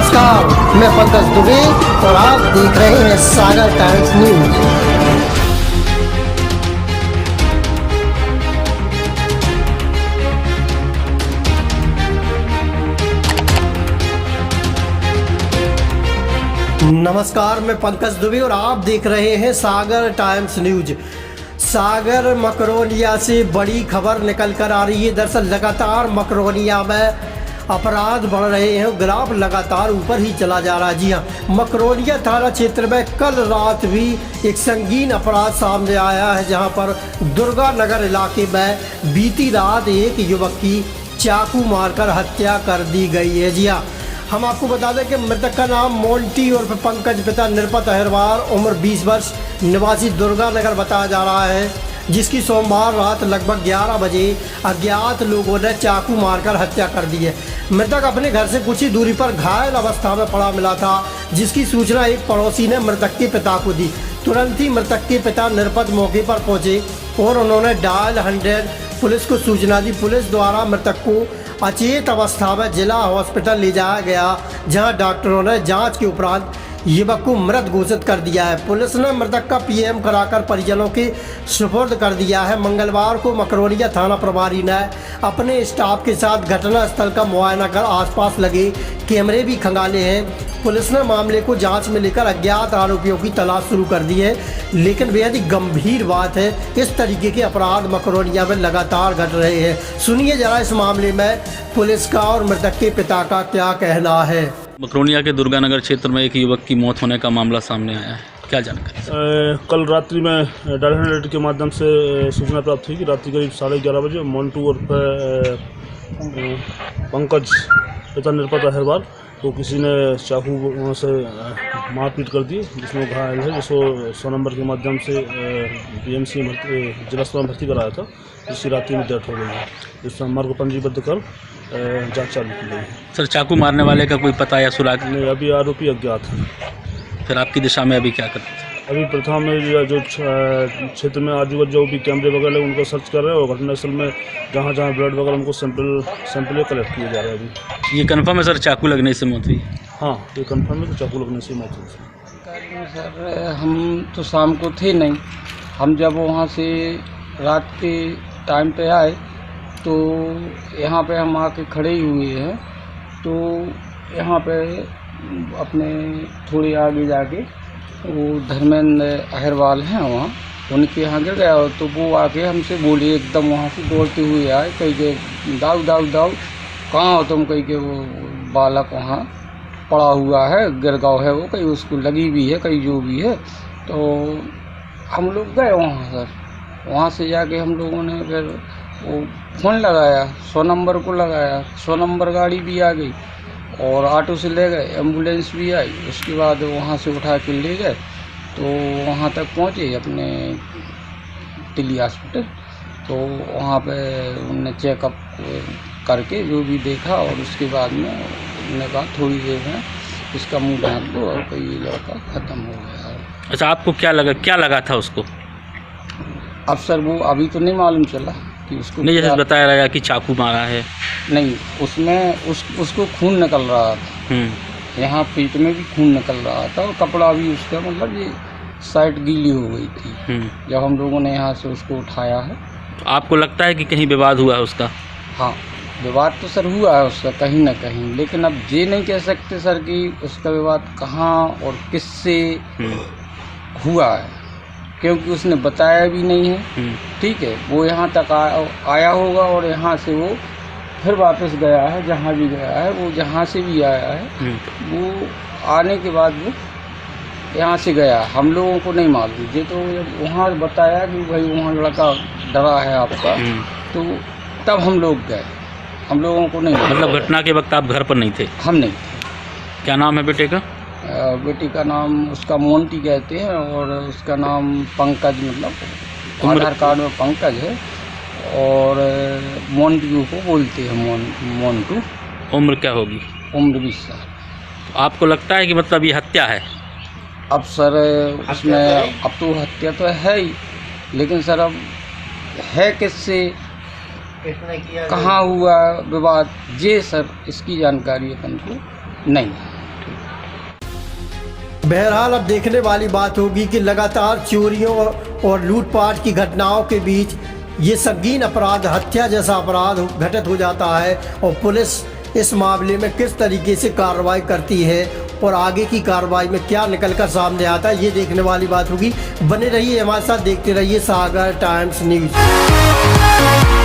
नमस्कार, मैं पंकज दुबे और आप देख रहे हैं सागर टाइम्स न्यूज। नमस्कार, मैं पंकज दुबे और आप देख रहे हैं सागर टाइम्स न्यूज। सागर मकरोनिया से बड़ी खबर निकल कर आ रही है। दरअसल लगातार मकरोनिया में अपराध बढ़ रहे हैं, ग्राफ लगातार ऊपर ही चला जा रहा है। जी हाँ, मकरोनिया थाना क्षेत्र में कल रात भी एक संगीन अपराध सामने आया है, जहां पर दुर्गा नगर इलाके में बीती रात एक युवक की चाकू मारकर हत्या कर दी गई है। जी हाँ, हम आपको बता दें कि मृतक का नाम मोंटी और पंकज, पिता निरपत अहिरवार, उम्र 20 वर्ष, निवासी दुर्गा नगर बताया जा रहा है, जिसकी सोमवार रात लगभग 11 बजे अज्ञात लोगों ने चाकू मारकर हत्या कर दी है। मृतक अपने घर से कुछ ही दूरी पर घायल अवस्था में पड़ा मिला था, जिसकी सूचना एक पड़ोसी ने मृतक के पिता को दी। तुरंत ही मृतक के पिता निरपत मौके पर पहुंचे और उन्होंने डायल 100 पुलिस को सूचना दी। पुलिस द्वारा मृतक को अचेत अवस्था में जिला हॉस्पिटल ले जाया गया, जहां डॉक्टरों ने जांच के उपरांत युवक को मृत घोषित कर दिया है। पुलिस ने मृतक का पीएम कराकर परिजनों के सुपुर्द कर दिया है। मंगलवार को मकरोनिया थाना प्रभारी ने अपने स्टाफ के साथ घटना स्थल का मुआयना कर आसपास लगे कैमरे भी खंगाले हैं। पुलिस ने मामले को जांच में लेकर अज्ञात आरोपियों की तलाश शुरू कर दी है। लेकिन बेहद ही गंभीर बात है, इस तरीके के अपराध मकरोनिया में लगातार घट रहे हैं। सुनिए जरा इस मामले में पुलिस का और मृतक के पिता का क्या कहना है। मकरोनिया के दुर्गा नगर क्षेत्र में एक युवक की मौत होने का मामला सामने आया है, क्या जानकारी? कल रात्रि में डायल 100 के माध्यम से सूचना प्राप्त हुई कि रात्रि करीब 11:30 बजे मोन्टू और पंकज, पिता निरपत अहिरवार को किसी ने चाकू से मारपीट कर दी, जिसमें घायल है, जिसको 100 नंबर के माध्यम से बीएमसी जिला अस्पताल में भर्ती कराया था, जिसकी रात्रि में डेथ हो गई है। इस नंबर को पंजीबद्ध कर जांच चालू की गई है। सर, चाकू मारने वाले का कोई पता या सुराग? नहीं, अभी आरोपी अज्ञात है। फिर आपकी दिशा में अभी क्या करते हैं? अभी प्रथम में जो क्षेत्र में आजू बाजू जो भी कैमरे वगैरह उनको सर्च कर रहे हैं, और घटनास्थल में जहाँ जहाँ ब्लड वगैरह उनको सैंपल कलेक्ट किए जा रहे हैं। अभी ये कन्फर्म है सर, चाकू लगने से मौत हुई? हाँ, ये कन्फर्म है कि चाकू लगने से मौत हुई। सर, हम तो शाम को थे नहीं। हम जब वहाँ से रात के टाइम पे आए तो यहाँ पे हम आके खड़े ही हुए हैं। तो यहाँ पे अपने थोड़ी आगे जाके वो धर्मेंद्र अहिरवाल हैं, वहाँ उनके यहाँ गिर गया। तो वो आके हमसे बोले, एकदम वहाँ से दौड़ते हुए आए, कहीं के दाऊ दाऊ दाऊ, कहाँ हो तुम? कहीं के वो बालक वहाँ पड़ा हुआ है, गिरगांव है वो, कहीं उसको लगी भी है, कहीं जो भी है। तो हम लोग गए वहाँ सर। वहाँ से जाके हम लोगों ने फिर वो फ़ोन लगाया, 100 नंबर को लगाया। 100 नंबर गाड़ी भी आ गई और ऑटो से ले गए, एम्बुलेंस भी आई। उसके बाद वहाँ से उठा के ले गए तो वहाँ तक पहुँचे अपने दिल्ली हॉस्पिटल। तो वहाँ पे उन्होंने चेकअप करके जो भी देखा, और उसके बाद में उन्होंने कहा थोड़ी देर में इसका मुँह ढाँप दो, और कोई लड़का ख़त्म हो गया। अच्छा, आपको क्या लगा था उसको? अब सर वो अभी तो नहीं मालूम चला कि उसको नहीं, जैसे बताया गया कि चाकू मारा है। नहीं, उसमें उसको खून निकल रहा था, यहाँ पेट में भी खून निकल रहा था, और कपड़ा भी उसका मतलब ये साइड गीली हो गई थी जब हम लोगों ने यहाँ से उसको उठाया है। तो आपको लगता है कि कहीं विवाद हुआ है उसका? हाँ, विवाद तो सर हुआ है उसका कहीं ना कहीं, लेकिन अब ये नहीं कह सकते सर कि उसका विवाद कहाँ और किससे हुआ है, क्योंकि उसने बताया भी नहीं है। ठीक है, वो यहाँ तक आया होगा और यहाँ से वो फिर वापस गया है, जहाँ भी गया है, वो जहाँ से भी आया है, वो आने के बाद वो यहाँ से गया। हम लोगों को नहीं मालूम। ये तो वहाँ बताया कि भाई वहाँ लड़का डरा है आपका, तो तब हम लोग गए। हम लोगों को नहीं मालूम। मतलब घटना के वक्त आप घर पर नहीं थे? हम नहीं थे। क्या नाम है बेटे का? बेटी का नाम उसका मोंटी कहते हैं, और उसका नाम पंकज, मतलब आधार कार्ड में पंकज है, और मोंटू को बोलते हैं, मोंटू। उम्र क्या होगी? उम्र 20 साल। तो आपको लगता है कि मतलब ये हत्या है? अब सर उसमें अब तो हत्या तो है ही, लेकिन सर अब है किससे, कहाँ हुआ विवाद, ये सर इसकी जानकारी अपन को नहीं है। बहरहाल अब देखने वाली बात होगी कि लगातार चोरियों और लूटपाट की घटनाओं के बीच ये संगीन अपराध, हत्या जैसा अपराध घटित हो जाता है और पुलिस इस मामले में किस तरीके से कार्रवाई करती है और आगे की कार्रवाई में क्या निकलकर सामने आता है, ये देखने वाली बात होगी। बने रहिए हमारे साथ, देखते रहिए सागर टाइम्स न्यूज़।